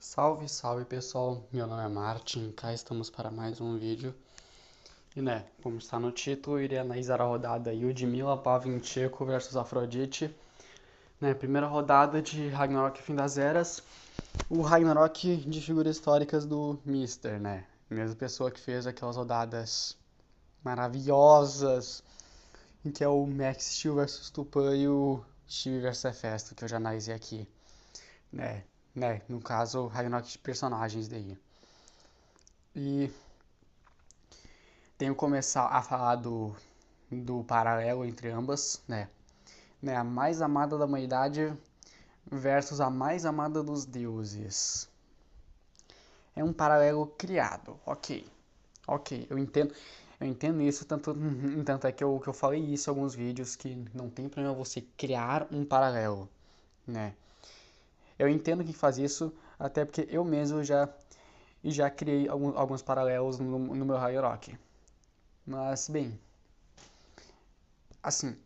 Salve, salve pessoal, meu nome é Martin, cá estamos para mais um vídeo. E como está no título, irei analisar a rodada Lyudmila Pavlyuchenko versus Afrodite. Primeira rodada de Ragnarok Fim das Eras, o Ragnarok de figuras históricas do Mister, Mesma pessoa que fez aquelas rodadas maravilhosas, em que é o Max Steel versus Tupã e o Steve versus Hefesto, que eu já analisei aqui, no caso, Ragnarok de personagens daí. E tenho que começar a falar do paralelo entre ambas, A mais amada da humanidade versus a mais amada dos deuses. É um paralelo criado, ok, eu entendo isso, tanto é que eu falei isso em alguns vídeos, que não tem problema você criar um paralelo, Eu entendo que faz isso, até porque eu mesmo já criei alguns paralelos no meu Ragnarok. Mas, bem, assim,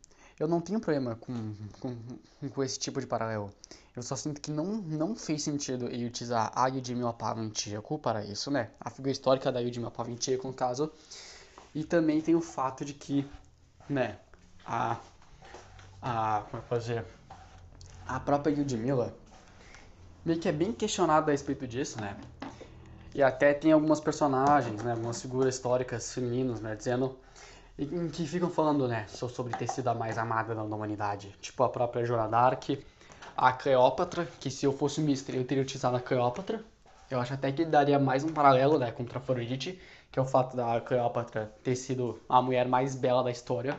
eu não tenho problema com esse tipo de paralelo. Eu só sinto que não fez sentido ele utilizar a Lyudmila Pavlyuchenko para isso, A figura histórica da Lyudmila Pavlyuchenko, no caso. E também tem o fato de que, a, como é que eu posso dizer? A própria Lyudmila meio que é bem questionada a respeito disso, E até tem algumas personagens, algumas figuras históricas femininas, dizendo em que ficam falando, sobre ter sido a mais amada da humanidade. Tipo a própria Joana d'Arc, a Cleópatra, que se eu fosse o Mister eu teria utilizado a Cleópatra. Eu acho até que daria mais um paralelo, contra a Afrodite, que é o fato da Cleópatra ter sido a mulher mais bela da história.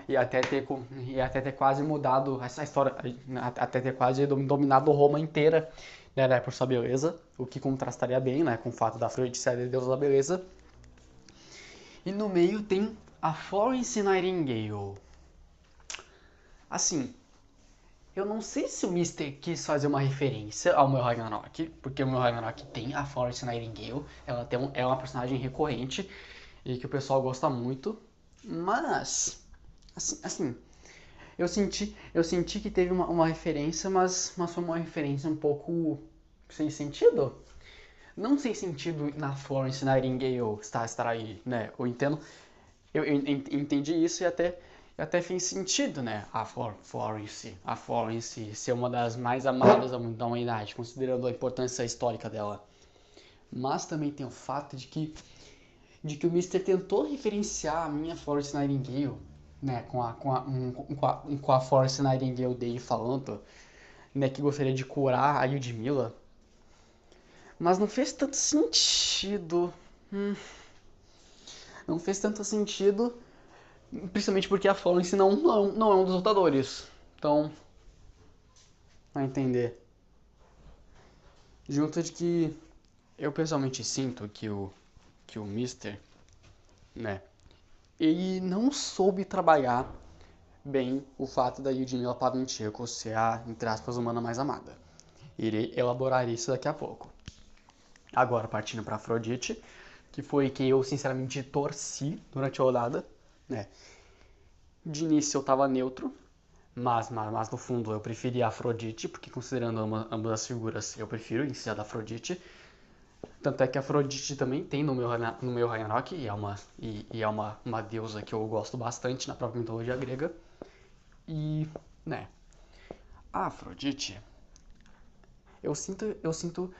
E até ter quase mudado essa história, até ter quase dominado Roma inteira, por sua beleza, o que contrastaria bem, com o fato da Afrodite ser a deusa da beleza. E no meio tem a Florence Nightingale. Assim, eu não sei se o Mister quis fazer uma referência ao meu Ragnarok, porque o meu Ragnarok tem a Florence Nightingale, é uma personagem recorrente e que o pessoal gosta muito, mas, assim eu senti que teve uma referência, mas foi uma referência um pouco sem sentido. Não sem sentido na Florence Nightingale estar aí, Eu entendo, eu entendi isso e até fez sentido, a Florence ser uma das mais amadas da humanidade, considerando a importância histórica dela. Mas também tem o fato de que o Mister tentou referenciar a minha Florence Nightingale, com a Florence Nightingale dele falando, que gostaria de curar a Lyudmila. Mas não fez tanto sentido. Não fez tanto sentido, principalmente porque a Florence não é um dos lutadores. Então, vai entender. Junto de que eu pessoalmente sinto que o Mister, ele não soube trabalhar bem o fato da Lyudmila Pavlyuchenko ser a, entre aspas, humana mais amada. Irei elaborar isso daqui a pouco. Agora, partindo para Afrodite, que foi que eu sinceramente torci durante a rodada, De início eu tava neutro, mas no fundo eu preferi a Afrodite, porque considerando ambas as figuras, eu prefiro em si a da Afrodite. Tanto é que a Afrodite também tem no meu Ragnarok, e é uma deusa que eu gosto bastante na própria mitologia grega. E, a Afrodite, eu sinto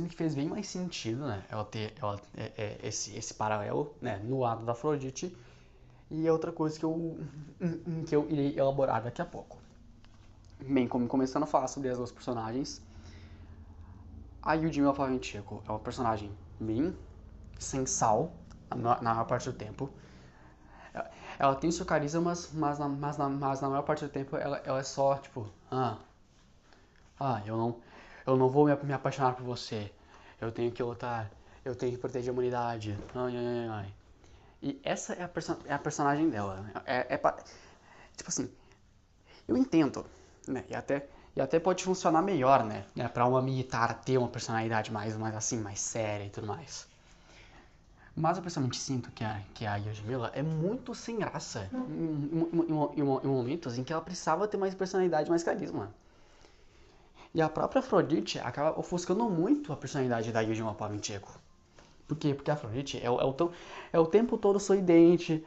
que fez bem mais sentido, ela ter esse paralelo, no lado da Afrodite. E é outra coisa que eu irei elaborar daqui a pouco. Bem, como começando a falar sobre as duas personagens, a Lyudmila Pavlyuchenko é uma personagem bem sem sal na maior parte do tempo. Ela tem seu carisma, mas na maior parte do tempo ela é só tipo, eu não vou me apaixonar por você. Eu tenho que lutar, eu tenho que proteger a humanidade. Ai, ai, ai. E essa é a personagem dela. Tipo assim, eu entendo, E até pode funcionar melhor, Pra uma militar ter uma personalidade mais assim, mais séria e tudo mais. Mas eu pessoalmente sinto que a Lyudmila é muito sem graça em momentos em que ela precisava ter mais personalidade, mais carisma. E a própria Afrodite acaba ofuscando muito a personalidade da Yujima Pavincheco. Por quê? Porque a Afrodite é o tempo todo sorridente,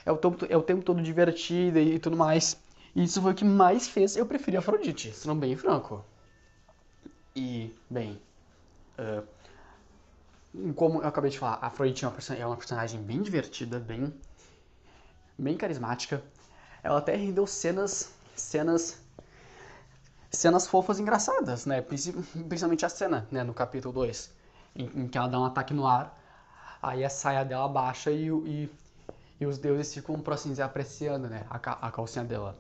é o tempo todo divertida e tudo mais. E isso foi o que mais fez eu preferir a Afrodite, sendo bem franco. E, bem, como eu acabei de falar, a Afrodite é uma personagem bem divertida, bem carismática. Ela até rendeu cenas fofas e engraçadas, né? Principalmente a cena, né, no capítulo 2, em que ela dá um ataque no ar, aí a saia dela baixa e os deuses ficam, por assim dizer, apreciando, né, a calcinha dela.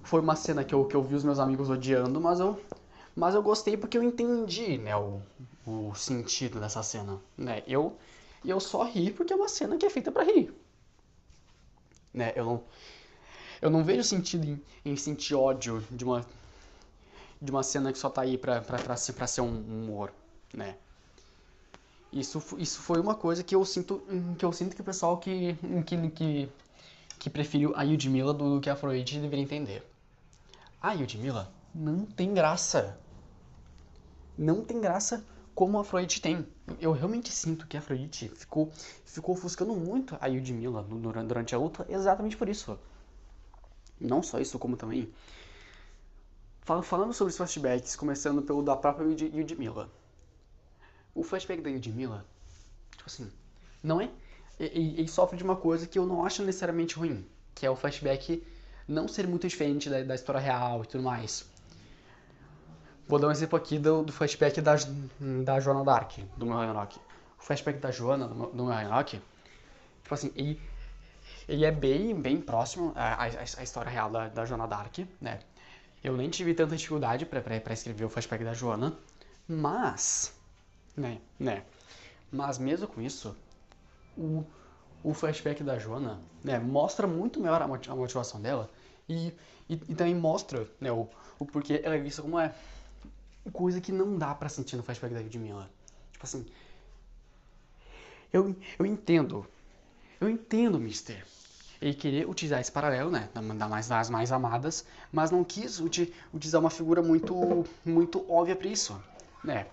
Foi uma cena que eu vi os meus amigos odiando, mas eu gostei porque eu entendi, né, o sentido dessa cena, né? Eu só ri porque é uma cena que é feita pra rir, né? Eu não vejo sentido em sentir ódio de uma cena que só tá aí pra ser um humor, né? Isso foi uma coisa que eu sinto que o pessoal que preferiu a Yudmila do que a Afrodite deveria entender. A Yudmila não tem graça. Não tem graça como a Afrodite tem. Eu realmente sinto que a Afrodite ficou ofuscando muito a Yudmila durante a luta exatamente por isso. Não só isso, como também falando sobre os flashbacks, começando pelo da própria Yudmila. O flashback da Yudmila, tipo assim, não é... Ele sofre de uma coisa que eu não acho necessariamente ruim, que é o flashback não ser muito diferente da história real e tudo mais. Vou dar um exemplo aqui do flashback da Joana Dark, do meu Ragnarok. O flashback da Joana, do meu Ragnarok, tipo assim, ele é bem próximo à história real da Joana Dark, né? Eu nem tive tanta dificuldade pra escrever o flashback da Joana, mas, mas mesmo com isso, o flashback da Joana, né, mostra muito melhor a motivação dela e também mostra, né, o porquê ela é vista como é. Coisa que não dá pra sentir no flashback da Ludmilla. Tipo assim, eu entendo, Mister. Ele querer utilizar esse paralelo, né, das mais amadas, mas não quis utilizar uma figura muito óbvia pra isso, né.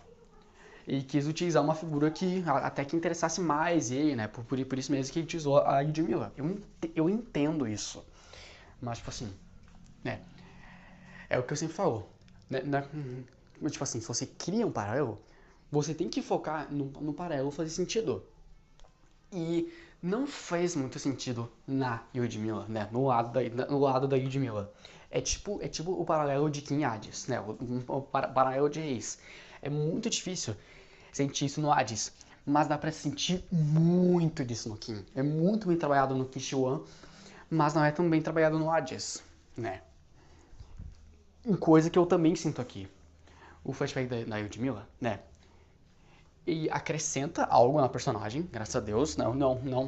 Ele quis utilizar uma figura que até que interessasse mais ele, né, por isso mesmo que ele utilizou a Ludmilla. Eu entendo isso, mas tipo assim, né, é o que eu sempre falo, né, tipo assim, se você cria um paralelo, você tem que focar no paralelo fazer sentido. E não fez muito sentido na Yudmila, né? No lado da Yudmila. É tipo o paralelo de Kim e Hades, né? O paralelo de reis. É muito difícil sentir isso no Hades, mas dá pra sentir muito disso no Kim. É muito bem trabalhado no Kishiwan, mas não é tão bem trabalhado no Hades, né? Coisa que eu também sinto aqui. O flashback da Yudmila, né? E acrescenta algo na personagem, graças a Deus. Não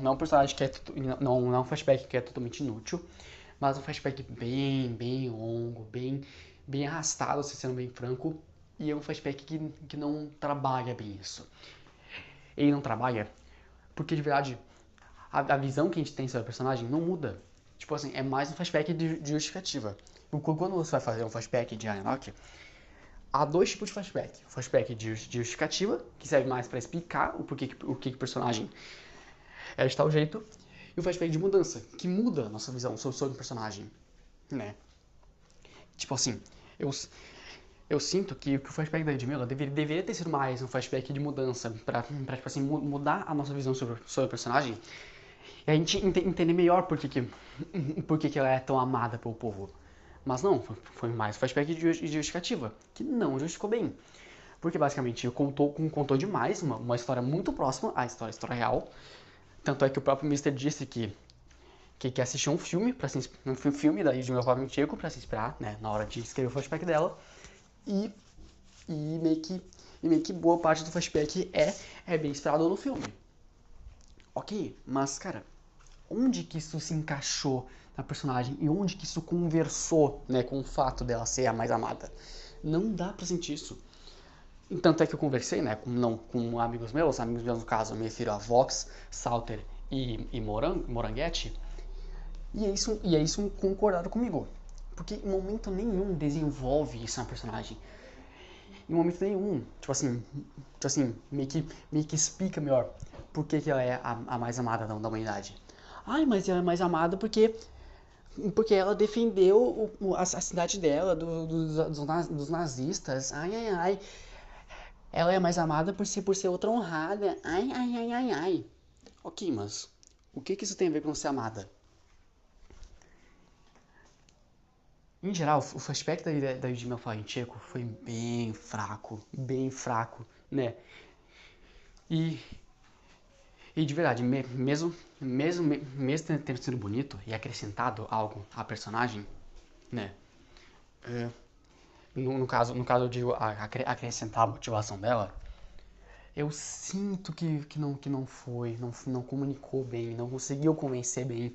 é um personagem que não é um flashback que é totalmente inútil, mas um flashback bem longo, bem arrastado, se sendo bem franco, e é um flashback que não trabalha bem isso. Ele não trabalha porque, de verdade, a visão que a gente tem sobre a personagem não muda. Tipo assim, é mais um flashback de justificativa. Quando você vai fazer um flashback de Ragnarok, há dois tipos de flashback. O flashback de justificativa, que serve mais para explicar o que o personagem é de tal jeito, e o flashback de mudança, que muda a nossa visão sobre o personagem, né? Tipo assim, eu sinto que o flashback da Edmila deveria ter sido mais um flashback de mudança, pra tipo assim, mudar a nossa visão sobre o personagem, e a gente entender melhor por que ela é tão amada pelo povo. Mas não, foi mais flashback de justificativa, que não justificou bem. Porque basicamente contou demais uma história muito próxima à história real. Tanto é que o próprio Mister disse que assistiu um filme da Yudmila Pavlyuchenkova pra se inspirar, né, na hora de escrever o flashback dela. E meio que boa parte do flashback é bem inspirado no filme. Ok, mas cara, onde que isso se encaixou na personagem e onde que isso conversou, né, com o fato dela ser a mais amada? Não dá pra sentir isso. Tanto é que eu conversei, né, com amigos meus no caso, eu me refiro a Vox, Salter e Moranguete, e é isso concordaram comigo. Porque em momento nenhum desenvolve isso na personagem. Em momento nenhum, tipo assim, meio que explica melhor por que ela é a mais amada da humanidade. Ai, mas ela é mais amada porque ela defendeu a cidade dela dos nazistas. Ai, ai, ai. Ela é mais amada por ser outra honrada. Ai, ai, ai, ai, ai. Ok, mas o que isso tem a ver com ser amada? Em geral, o flashback da Yujima Farincheco foi bem fraco, né? E, e de verdade, mesmo tendo sido bonito e acrescentado algo à personagem, né? No caso eu digo acrescentar a motivação dela, eu sinto que não comunicou bem, não conseguiu convencer bem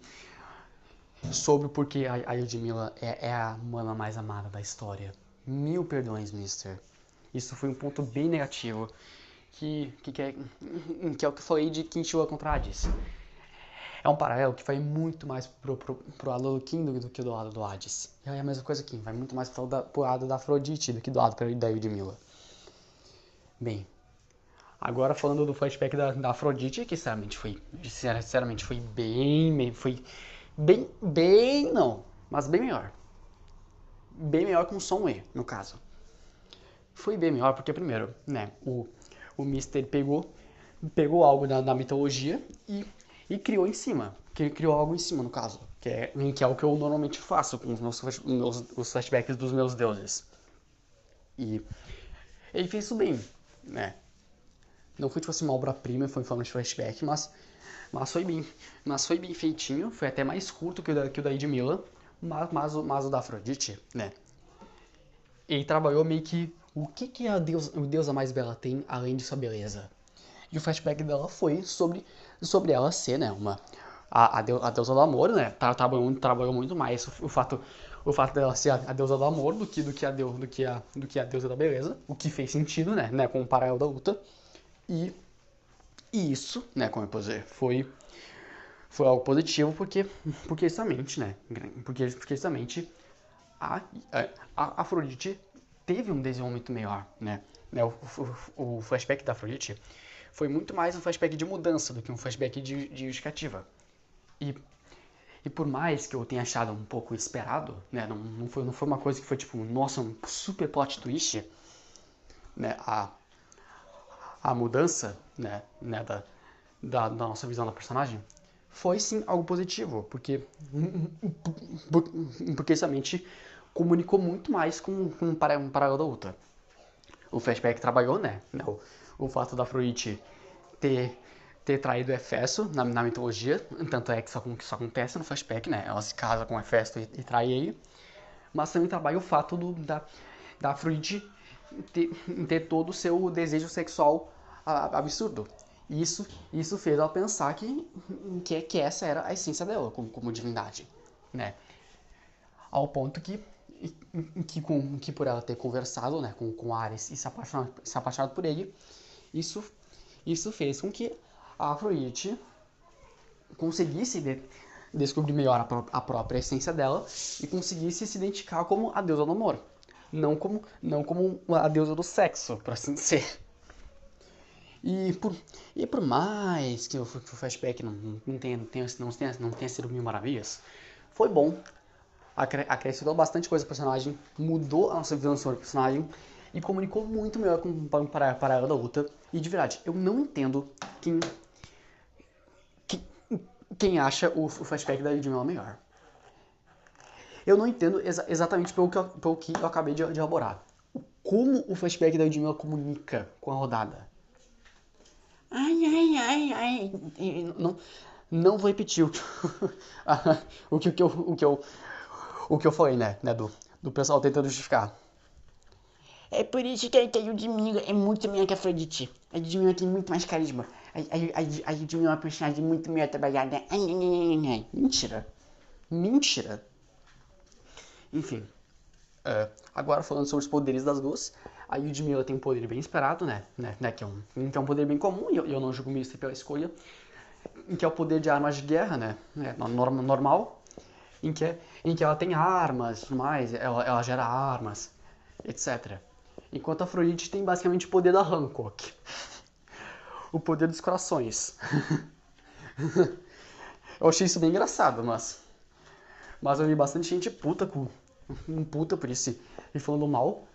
sobre por que a Ludmilla é a mana mais amada da história. Mil perdões, Mister. Isso foi um ponto bem negativo, que é o que eu falei de Kinshua contra Hades. É um paralelo que vai muito mais pro lado do Kim do que do lado do Hades. E é a mesma coisa aqui, vai muito mais pro lado da Afrodite do que do lado da Ludmilla. Bem, agora falando do flashback da Afrodite, que sinceramente foi bem não, mas bem melhor. Bem melhor com som E, no caso. Foi bem melhor porque, primeiro, né, o Mister pegou algo da mitologia e criou em cima. Criou algo em cima, no caso. Que é o que eu normalmente faço com os flashbacks dos meus deuses. E ele fez isso bem, né? Não foi tipo assim uma obra-prima, foi em forma de flashback, mas foi bem feitinho, foi até mais curto que o da Edmila, mas o da Afrodite, né? Ele trabalhou meio que o que a deusa mais bela tem além de sua beleza. E o flashback dela foi sobre ela ser, né, a deusa do amor, né? Trabalhou muito mais o fato dela ser a deusa do amor do que a deusa da beleza, o que fez sentido, né, com o paralelo da luta. E isso, né, como eu posso dizer, foi algo positivo porque justamente, né, porque justamente a, a Afrodite teve um desenvolvimento melhor, né? O flashback da Afrodite foi muito mais um flashback de mudança do que um flashback de justificativa. E por mais que eu tenha achado um pouco esperado, né, não foi uma coisa que foi tipo, nossa, um super plot twist, né, a mudança, né da nossa visão da personagem, foi sim algo positivo, porque somente comunicou muito mais com um paralelo da outra. O flashback trabalhou, né? O fato da Afrodite ter traído Hefesto na mitologia, tanto é que isso acontece no flashback, né? Ela se casa com Hefesto e trai ele, mas também trabalha o fato da Afrodite ter todo o seu desejo sexual absurdo. Isso fez ela pensar que essa era a essência dela como divindade, né? Ao ponto que por ela ter conversado, né, com Ares e se apaixonado por ele, isso fez com que a Afrodite conseguisse descobrir melhor a própria essência dela e conseguisse se identificar como a deusa do amor, não como a deusa do sexo, por assim dizer. E por mais que o flashback não tenha sido mil maravilhas, foi bom. Acrescentou bastante coisa pro personagem, mudou a nossa visão sobre o personagem e comunicou muito melhor para ela da luta. E de verdade, eu não entendo quem acha o flashback da Ludmilla melhor. Eu não entendo exatamente pelo que eu acabei de elaborar. Como o flashback da Ludmilla comunica com a rodada. Ai, ai, ai, ai. Não vou repetir o que eu falei, né? Do pessoal tentando justificar. É por isso que a Ludmilla é muito melhor que a Afrodite. A Ludmilla tem muito mais carisma. A Ludmilla é uma personagem muito melhor trabalhada. Ai, ai, ai, ai. Mentira. Enfim. Agora falando sobre os poderes das duas. A Ludmilla tem um poder bem esperado, né? Que é um poder bem comum, e eu não julgo Mister pela escolha. Que é o poder de armas de guerra, né? Normal. em que ela tem armas e tudo mais, ela gera armas, etc. Enquanto a Afrodite tem basicamente o poder da Hancock, o poder dos corações. Eu achei isso bem engraçado, mas eu vi bastante gente puta por isso e falando mal.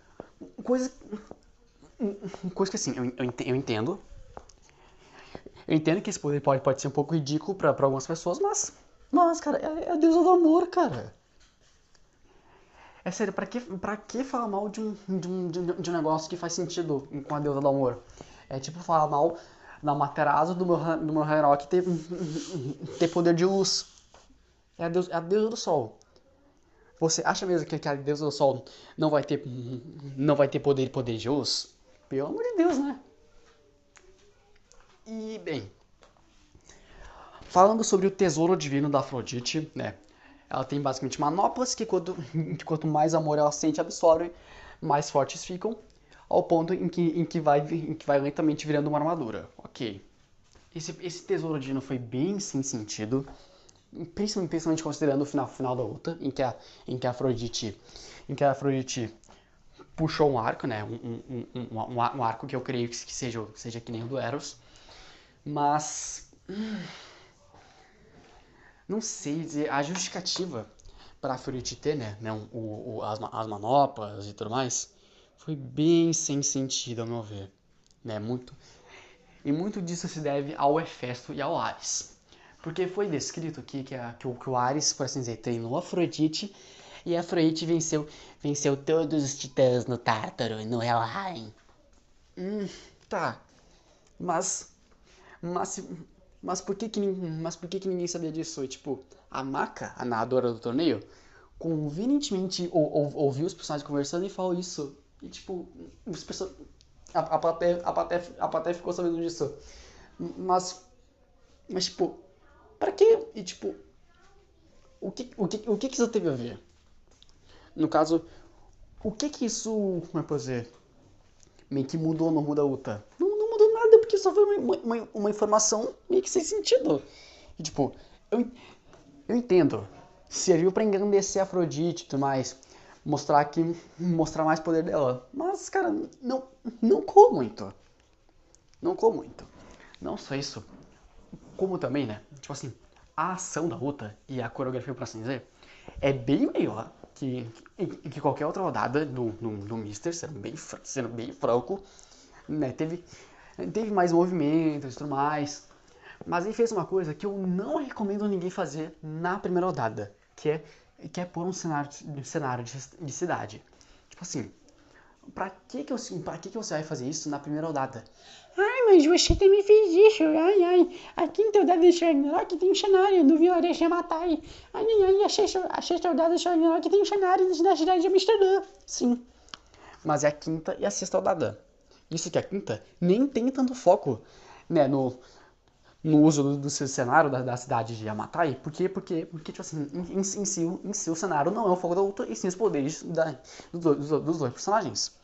Coisa, coisa que assim, eu entendo. Eu entendo que esse poder pode ser um pouco ridículo pra algumas pessoas, mas cara, é a deusa do amor, cara. É sério, pra que falar mal de um negócio que faz sentido com a deusa do amor? É tipo falar mal da Materazo do meu Ragnarok ter poder de luz. É a deusa do sol. Você acha mesmo que a deusa do sol não vai ter poder de luz? Pelo amor de Deus, né? E, bem, falando sobre o tesouro divino da Afrodite, né? Ela tem basicamente manoplas que quanto mais amor ela sente e absorve, mais fortes ficam, ao ponto em que vai lentamente virando uma armadura. Ok. Esse tesouro divino foi bem sem sentido, principalmente considerando o final da luta, em que a Afrodite puxou um arco, né? Um arco que eu creio que seja que nem o do Eros. Mas não sei dizer, a justificativa para a Afrodite ter, né, as manoplas e tudo mais, foi bem sem sentido, ao meu ver. Né, muito disso se deve ao Hefesto e ao Ares. Porque foi descrito aqui que o Ares, por assim dizer, treinou a Afrodite e a Afrodite venceu todos os titãs no Tártaro, no Helheim. Tá, mas mas, mas por que ninguém sabia disso? E, tipo, a Maka, a narradora do torneio, convenientemente ouviu os personagens conversando e falou isso. E, tipo, os person... a plateia ficou sabendo disso. Mas, tipo, pra quê? E, tipo, o que isso teve a ver? No caso, o que isso, como é que eu dizer, meio que mudou no mundo da luta? Não mudou nada, porque só foi uma informação meio que sem sentido. E, tipo, eu, eu entendo. Serviu pra engrandecer a Afrodite e tudo mais. Mostrar mais poder dela. Mas, cara, não colou muito. Não colou muito. Não só isso. Como também, né? Tipo assim, a ação da luta e a coreografia, por assim dizer, é bem melhor que qualquer outra rodada do Mister, sendo bem franco. Né? Teve mais movimentos e tudo mais. Mas ele fez uma coisa que eu não recomendo ninguém fazer na primeira rodada, que é pôr um cenário de cidade. Tipo assim, pra que você vai fazer isso na primeira rodada? Ai, mas você também fez isso. Ai, ai. A quinta rodada de Ragnarok tem um cenário do vilarejo de Matai. Ai, ai, ai. A sexta rodada de Ragnarok tem um cenário da cidade de Amsterdã. Sim. Mas é a quinta e a sexta rodada. Isso que é a quinta nem tem tanto foco, né, no uso do seu cenário da cidade de Yamatai, tipo assim, em si o cenário não é o foco da luta, e sim os poderes dos dois personagens.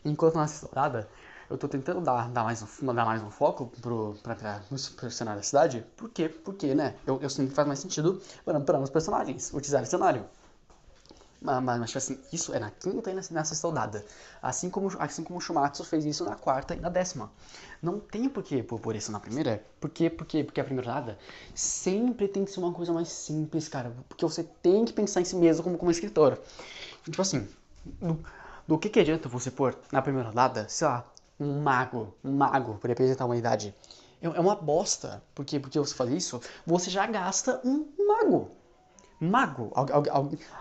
Enquanto na temporada, eu tô tentando dar mais um foco pro cenário da cidade, porque né, eu sinto que faz mais sentido para os personagens utilizar esse cenário. Mas tipo assim, isso é na quinta e na sexta rodada. Assim como o Shumatsu fez isso na quarta e na décima. Não tem por que pôr isso na primeira. Porque a primeira rodada sempre tem que ser uma coisa mais simples, cara. Porque você tem que pensar em si mesmo como escritor. Tipo assim, do que adianta você pôr na primeira rodada, sei lá, um mago para representar a humanidade? É uma bosta. Porque você faz isso, você já gasta um mago.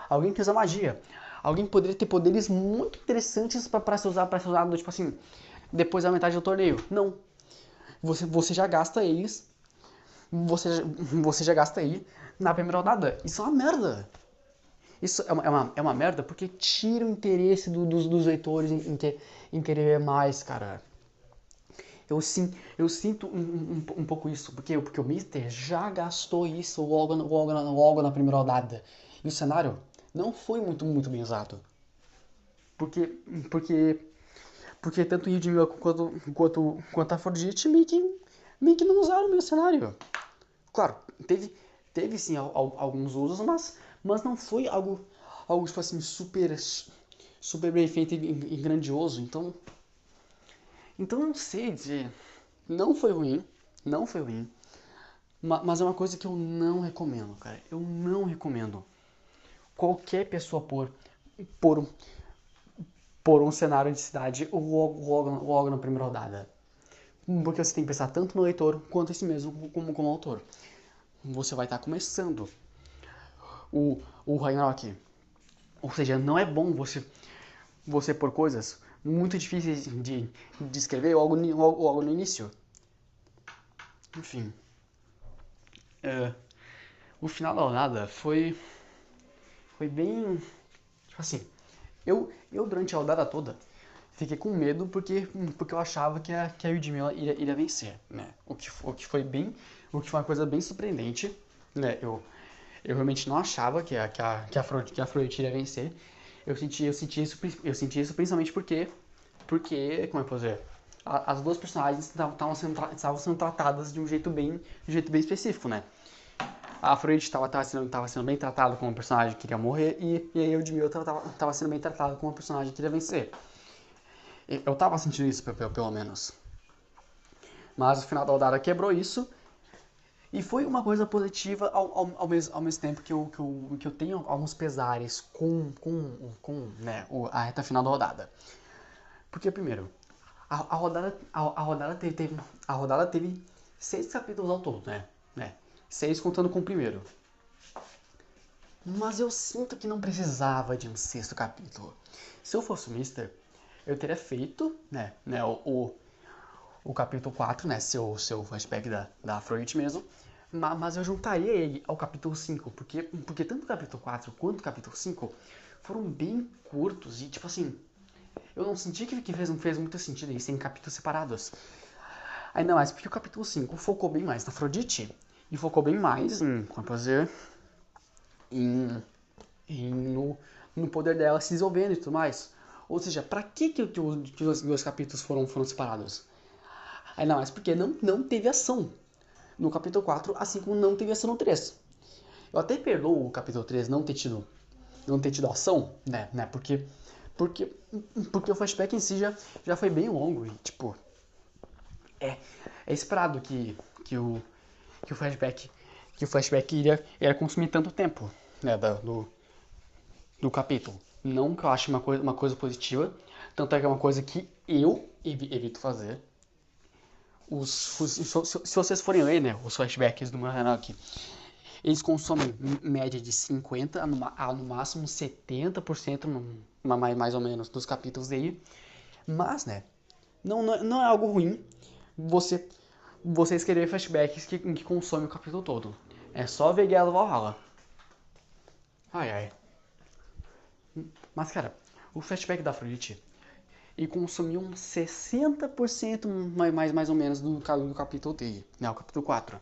Alguém que usa magia. Alguém poderia ter poderes muito interessantes pra ser usado, tipo assim, depois da metade do torneio. Não. Você já gasta eles. Você já gasta aí na primeira rodada. Isso é uma merda. Isso é uma merda porque tira o interesse dos leitores em querer ver mais, cara. Eu sinto um pouco isso, porque o Mister já gastou isso logo na primeira rodada. E o cenário não foi muito bem usado. Porque, porque, porque tanto o Yudhimil quanto a Afrodite meio que não usaram o meu cenário. Claro, teve sim alguns usos, Mas não foi algo tipo assim, super bem feito e grandioso. Então não sei dizer. Não foi ruim, não foi ruim. Mas é uma coisa que eu não recomendo, cara. Eu não recomendo qualquer pessoa por, por um cenário de cidade logo na primeira rodada. Porque você tem que pensar tanto no leitor quanto em si mesmo como autor. Você vai estar começando o Ragnarok. Ou seja, não é bom você pôr coisas muito difíceis de escrever logo no início. Enfim. O final da rodada foi bem. Tipo assim, eu durante a rodada toda fiquei com medo porque eu achava que a Ludmilla iria vencer, né? O que foi uma coisa bem surpreendente, né? Eu realmente não achava que a Afrodite iria vencer. Eu senti isso principalmente porque, como é que eu vou dizer? As duas personagens estavam sendo tratadas de um jeito bem específico, né? A Afrodite estava sendo bem tratada como um personagem que queria morrer e a Eudmil estava sendo bem tratada como um personagem que queria vencer. Eu estava sentindo isso, pelo menos. Mas o final da rodada quebrou isso e foi uma coisa positiva ao mesmo tempo que eu tenho alguns pesares com né, a reta final da rodada. Porque, primeiro, a rodada teve 6 capítulos ao todo, né? 6 contando com o primeiro. Mas eu sinto que não precisava de um sexto capítulo. Se eu fosse o Mister, eu teria feito, né o capítulo 4, né, seu flashback da Afrodite mesmo, mas eu juntaria ele ao capítulo 5, porque tanto o capítulo 4 quanto o capítulo 5 foram bem curtos e, tipo assim, eu não senti que fez muito sentido eles serem capítulos separados. Ainda mais porque o capítulo 5 focou bem mais na Afrodite e focou bem mais como fazer em, no poder dela se desenvolvendo e tudo mais. Ou seja, pra que os dois capítulos foram separados? Ainda mais porque não teve ação no capítulo 4, assim como não teve ação no 3. Eu até perdoo o capítulo 3 não ter tido ação, né? Porque, porque o flashback em si já foi bem longo e, tipo, é esperado que o flashback iria consumir tanto tempo, né, do capítulo. Não que eu ache uma coisa positiva, tanto é que é uma coisa que eu evito fazer. Se vocês forem ler, né, os flashbacks do Ragnarok, eles consomem média de 50% no máximo 70%, mais ou menos, dos capítulos dele. Mas, né, não é algo ruim vocês quererem flashbacks que consomem o capítulo todo. É só ver Guerra do Valhalla. Ai, ai. Mas, cara, o flashback da Afrodite e consumiu uns 60% mais ou menos do capítulo dele, né, o capítulo 4.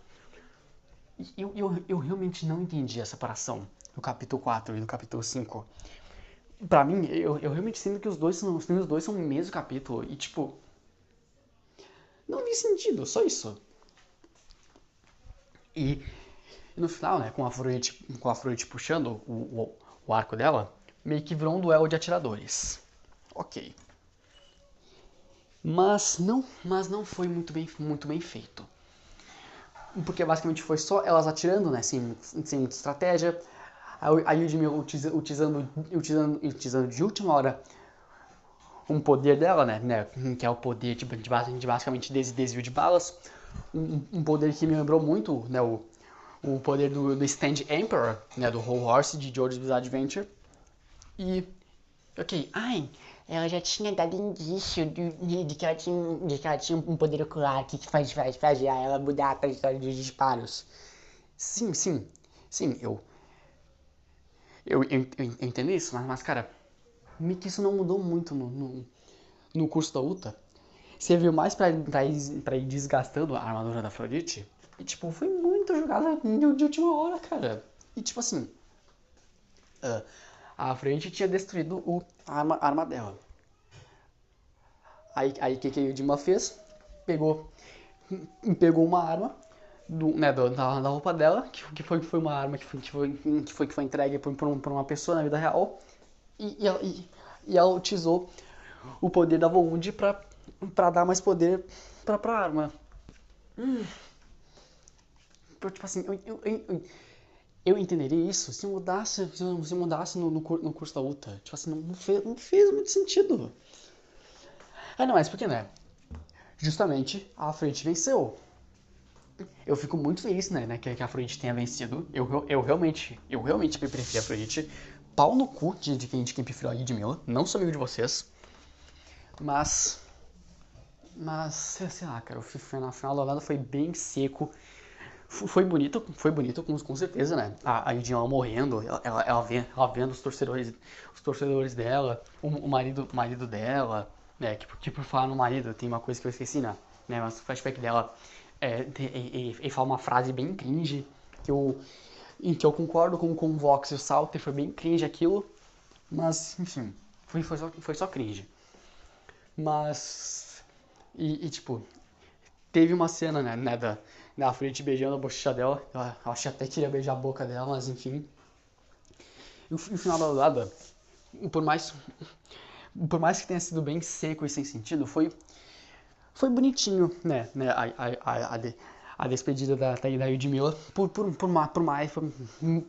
E eu realmente não entendi a separação do capítulo 4 e do capítulo 5. Pra mim, eu realmente sinto que os dois são o mesmo capítulo e, tipo, não vi sentido, só isso. E no final, né, com a Afrodite puxando o arco dela, meio que virou um duelo de atiradores. Ok. Mas não foi muito bem feito. Porque basicamente foi só elas atirando, né, sem muita estratégia. A Yudimi utilizando de última hora um poder dela, né, que é o poder de basicamente desvio de balas. Um poder que me lembrou muito, né, o poder do Stand Emperor, né, do Whole Horse de Jojo's Bizarre Adventure. E, ok, ela já tinha dado indício de que ela tinha um poder ocular que faz ela mudar a trajetória dos disparos. Sim, eu entendo isso, mas cara, meio que isso não mudou muito no curso da luta. Serviu mais pra ir desgastando a armadura da Afrodite. E, tipo, foi muito jogada de última hora, cara. E, tipo assim, a Afrodite tinha destruído a arma dela. Aí o que a Yudima fez? Pegou uma arma, da roupa dela, que foi uma arma que foi entregue por uma pessoa na vida real, e ela utilizou o poder da Volund pra dar mais poder pra arma. Tipo assim, eu entenderia isso se mudasse no curso da luta. Tipo assim, não fez muito sentido. Ah, não, mas por que né? Justamente a Afrodite venceu. Eu fico muito feliz, né, que a Afrodite tenha vencido. Eu realmente prefiro a Afrodite. Pau no cu de quem preferiu a Ludmilla. Não sou amigo de vocês. Mas, sei lá, cara, o final da rodada foi bem seco. Foi bonito, com certeza, né? A Ludmilla morrendo, ela vendo os torcedores dela, o marido dela, né? Que por falar no marido, tem uma coisa que eu esqueci, né? Mas o flashback dela, ele fala uma frase bem cringe, em que eu concordo com o Vox e o Salter, foi bem cringe aquilo, mas, enfim, foi só cringe. Mas, tipo, teve uma cena, né, da Afrodite beijando a bochecha dela. Eu achei até que ia beijar a boca dela, mas enfim. E o final da rodada, por mais, por mais que tenha sido bem seco e sem sentido, foi bonitinho, né, a despedida da Ludmilla, por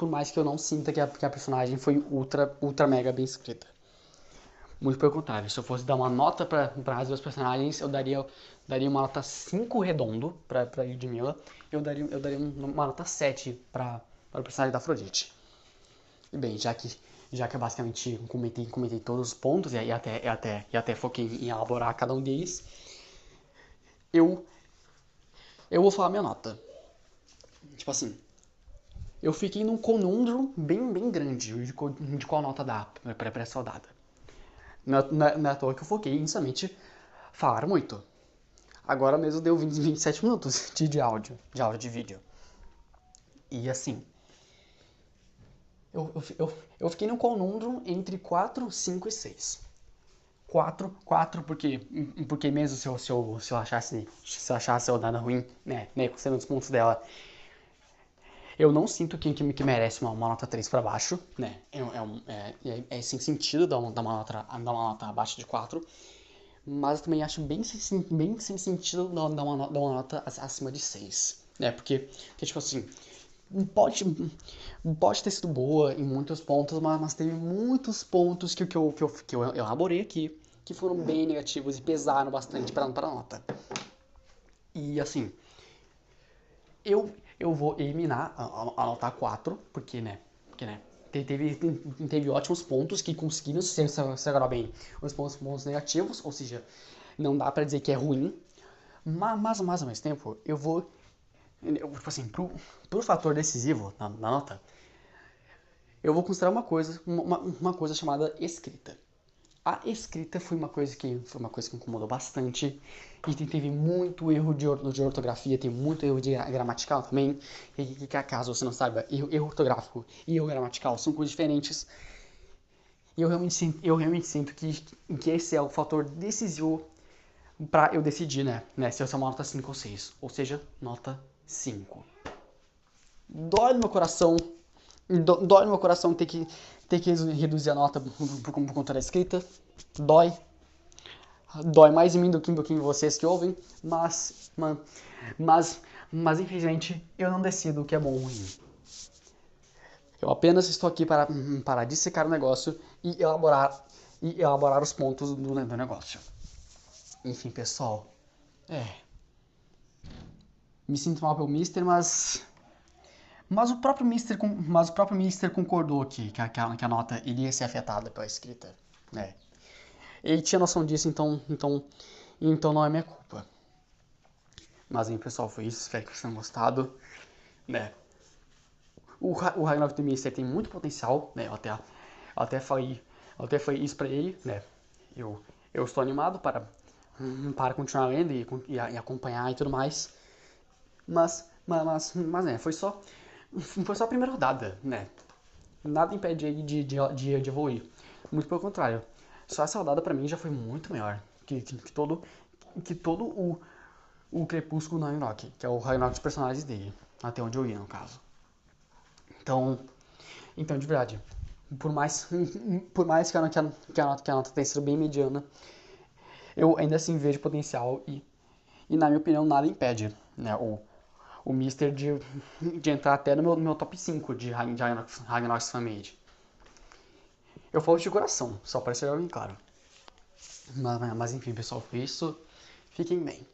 mais que eu não sinta que a personagem foi ultra mega bem escrita. Muito pelo contrário, se eu fosse dar uma nota para as duas personagens, eu daria uma nota 5 redondo para Ludmilla, eu daria uma nota 7 para o personagem da Afrodite. E bem, já que eu basicamente comentei todos os pontos e até foquei em elaborar cada um deles, eu vou falar minha nota. Tipo assim, eu fiquei num conundrum bem grande de qual nota dar para essa rodada. Não é à toa que eu foquei em somente falar muito. Agora mesmo deu 27 minutos de áudio, de vídeo. E assim, eu fiquei no conundrum entre 4, 5 e 6. 4 porque mesmo se eu achasse a rodada ruim, né, considerando os pontos dela, eu não sinto que merece uma nota 3 pra baixo, né, sem sentido dar uma nota abaixo de 4, mas eu também acho bem sem sentido dar uma nota acima de 6, né, porque tipo assim, pode ter sido boa em muitos pontos, mas teve muitos pontos que eu elaborei aqui que foram bem negativos e pesaram bastante para a nota. E assim, eu vou eliminar a nota 4, porque, né, teve ótimos pontos que conseguiram se agora bem os pontos negativos, ou seja, não dá pra dizer que é ruim, mas ao mesmo tempo, tipo assim, pro fator decisivo na nota, eu vou considerar uma coisa chamada escrita. A escrita foi uma coisa que incomodou bastante e teve muito erro de ortografia, tem muito erro de gramatical também. E caso você não saiba, erro ortográfico e erro gramatical são coisas diferentes. E eu realmente sinto que esse é o fator decisivo para eu decidir, né, se eu sou uma nota 5 ou 6. Ou seja, nota 5. Dói no meu coração. Dói no meu coração ter que reduzir a nota por conta da escrita. Dói. Dói mais em mim do que em vocês que ouvem. Mas infelizmente, eu não decido o que é bom ou ruim. Eu apenas estou aqui para dissecar o negócio e elaborar os pontos do negócio. Enfim, pessoal. Me sinto mal pelo Mister, mas o próprio Mister concordou que a nota iria ser afetada pela escrita, né? Ele tinha noção disso, então não é minha culpa. Mas, pessoal, foi isso. Espero que vocês tenham gostado, né? O Ragnarok do Mister tem muito potencial, né? Eu até falei isso pra ele, né? Eu estou animado para continuar lendo e acompanhar e tudo mais. Mas né, foi só a primeira rodada, né? Nada impede ele de evoluir. Muito pelo contrário. Só essa rodada pra mim já foi muito melhor que todo o Crepúsculo no Ragnarok, que é o Ragnarok dos personagens dele, até onde eu ia, no caso. Então de verdade, por mais que a nota tenha sido bem mediana, eu ainda assim vejo potencial e na minha opinião nada impede, né, o Mister de entrar até no meu top 5 de Ragnarok Fan-Made. Eu falo de coração, só para ser bem claro. Mas enfim, pessoal, foi isso. Fiquem bem.